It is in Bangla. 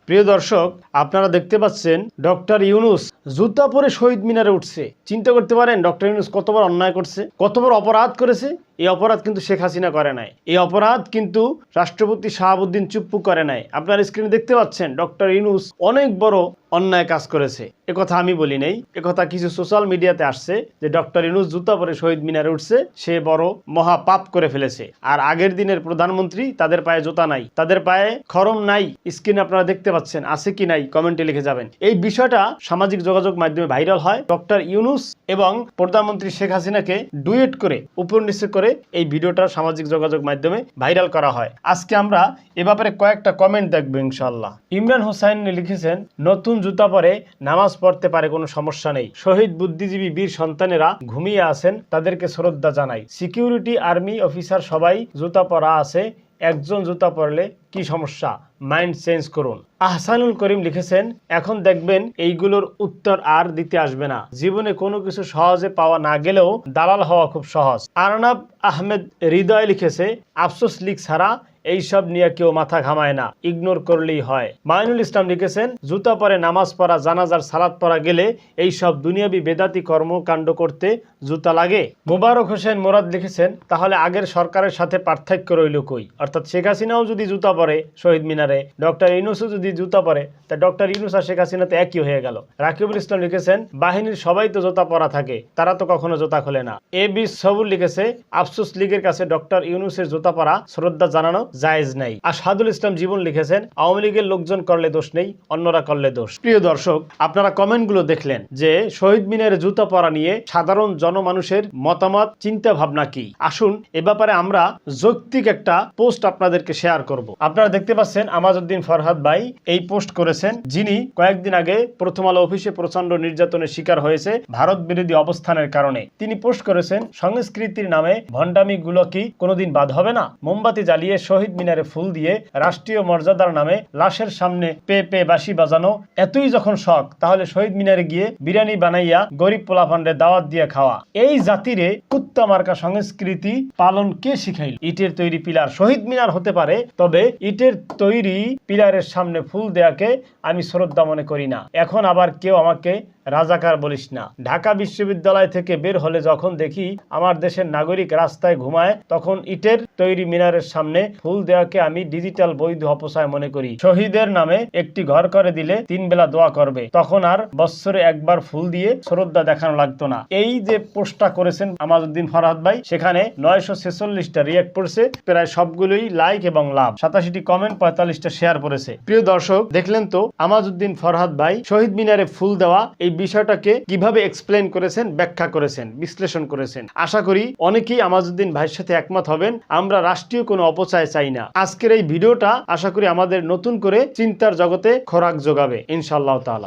প্রিয় দর্শক, আপনারা দেখতে পাচ্ছেন ডক্টর ইউনূস জুতা পরে শহীদ মিনারে উঠছে। চিন্তা করতে পারেন ডক্টর ইউনূস কত বড় অন্যায় করছে, কত বড় অপরাধ করেছে। এই অপরাধ কিন্তু শেখ হাসিনা করে নাই, এই অপরাধ কিন্তু রাষ্ট্রপতি শাহাবুদ্দিন চুপ্পু করে নাই। আপনার স্ক্রিনে দেখতে পাচ্ছেন ডক্টর ইউনূস অনেক বড় অন্যায় কাজ করেছে। একথা আমি বলি নাই, একথা কিছু সোশ্যাল মিডিয়াতে আসছে যে ডক্টর ইউনূস জুতা পরে শহীদ মিনারে উঠছে, সে বড় মহা পাপ করে ফেলেছে। আর আগের দিনের প্রধানমন্ত্রী, তাদের পায়ে জুতা নাই, তাদের পায়ে খরম নাই। স্ক্রিনে আপনারা দেখতে পাচ্ছেন, আছে কি নাই কমেন্টে লিখে যাবেন। এই বিষয়টা সামাজিক যোগাযোগ মাধ্যমে ভাইরাল হয়। ডক্টর ইউনূস এবং প্রধানমন্ত্রী শেখ হাসিনাকে ডুয়েট করে, উপর নিচে করে এই ভিডিওটা সামাজিক যোগাযোগ মাধ্যমে ভাইরাল করা হয়। আজকে আমরা এ ব্যাপারে কয়েকটা কমেন্ট দেখবো ইনশাআল্লাহ। ইমরান হোসাইন লিখেছেন, নতুন জুতা পরে নামাজ পড়তে পারে, কোনো সমস্যা নেই। শহীদ বুদ্ধিজীবী বীর সন্তানেরা ঘুমিয়ে আছেন, তাদেরকে শ্রদ্ধা জানাই। সিকিউরিটি আর্মি অফিসার সবাই জুতা পরা আছে, একজন জুতা পরলে কি সমস্যা? মাইন্ড চেঞ্জ করুন। আহসানুল করিম লিখেছেন, এখন দেখবেন এইগুলোর উত্তর আর দিতে আসবে না। জীবনে কোনো কিছু সহজে পাওয়া না গেলেও দালাল হওয়া খুব সহজ। আরনাব আহমেদ হৃদয় লিখেছে, আফসোস লিগ ছাড়া এইসব নিয়ে কেউ মাথা ঘামায় না, ইগনোর করলেই হয়। মাইনুল ইসলাম লিখেছেন, জুতা পরে নামাজ পড়া, জানাজার সালাত পড়া গেলে এইসব দুনিয়াবি বেদাতি কর্মকাণ্ড করতে জুতা লাগে। মোবারক হোসেন মোরাদ লিখেছেন, তাহলে আগের সরকারের সাথে পার্থক্য রইল কই? অর্থাৎ শেখ হাসিনাও যদি জুতা পরে শহীদ মিনারে, ডক্টর ইউনূসও যদি জুতা পরে, তা ডক্টর ইউনূস আর শেখ হাসিনা তো একই হয়ে গেল। রাকিবুল ইসলাম লিখেছেন, বাহিনীর সবাই তো জুতা পরা থাকে, তারা তো কখনো জুতা খোলে না। এ বি সবুর লিখেছে, আফসোস লীগের কাছে ডক্টর ইউনূসের জুতা পরা শ্রদ্ধা জানানো জায়েজ নাই। আশহাদুল ইসলাম জীবন লিখেছেন, আওয়ামী লীগের লোকজন করলে দোষ নেই, অন্যরা করলে দোষ। প্রিয় দর্শক, আপনারা কমেন্টগুলো দেখলেন যে শহীদ মিনারে জুতা পরা নিয়ে সাধারণ জনমানুষের মতামত, চিন্তা ভাবনা কি। আসুন এ ব্যাপারে আমরা যৌক্তিক একটা পোস্ট আপনাদেরকে শেয়ার করব। আপনারা দেখতে পাচ্ছেন আমাজউদ্দিন ফরহাদ ভাই এই পোস্ট করেছেন, যিনি কয়েকদিন আগে প্রথম আলো অফিসে প্রচন্ড নির্যাতনের শিকার হয়েছে ভারত বিরোধী অবস্থানের কারণে। তিনি পোস্ট করেছেন, সংস্কৃতির নামে ভণ্ডামি গুলো কি কোনোদিন বাদ হবে না? মোমবাতি জ্বালিয়ে শহীদ মিনারে ফুল দিয়ে রাষ্ট্রীয় মর্যাদার নামে লাশের সামনে পে পে বাঁশি বাজানো এতই যখন শখ, তাহলে শহীদ মিনারে গিয়ে বিরিয়ানি বানাইয়া গরিব পোলাপানরে দাওয়াত দিয়ে খাওয়া। এই জাতিরে কুত্তা মার্কা সংস্কৃতি পালন কে শিখাইল? ইটের তৈরি পিলার শহীদ মিনার হতে পারে, তবে ইটের তৈরি পিলারের সামনে ফুল দেয়াকে আমি শ্রদ্ধা মনে করি না। এখন আবার কেউ আমাকে রাজাকার বলিস না। ঢাকা বিশ্ববিদ্যালয় থেকে বের হলে যখন দেখি আমার দেশের নাগরিক রাস্তায় ঘুমায়, তখন ইটের তৈরি মিনারের সামনে ফুল দেওয়াকে আমি ডিজিটাল বৈধ অপচয় মনে করি। শহীদের নামে একটি ঘর করে দিলে 3 বেলা দোয়া করবে, তখন আর বৎসরে একবার ফুল দিয়ে শ্রদ্ধা দেখানো লাগতো না। এই যে পোস্টটা করেছেন আমাজউদ্দিন ফরহাদ ভাই, সেখানে 946টা রিয়েক্ট পড়ছে, প্রায় সবগুলোই লাইক এবং লাভ, 87টি কমেন্ট, 45টা শেয়ার পড়েছে। প্রিয় দর্শক, দেখলেন তো আমাজউদ্দিন ফরহাদ ভাই শহীদ মিনারে ফুল দেওয়া এই বিষয়টাকে কিভাবে এক্সপ্লেন করেছেন, ব্যাখ্যা করেছেন, বিশ্লেষণ করেছেন। আশা করি অনেকেই আমাজউদ্দিন ভাইয়ের সাথে একমত হবেন। আমরা রাষ্ট্রীয় কোনো অপচয় চাই না। আজকের এই ভিডিওটা আশা করি আমাদের নতুন করে চিন্তার জগতে খোরাক যোগাবে ইনশাআল্লাহ তাআলা।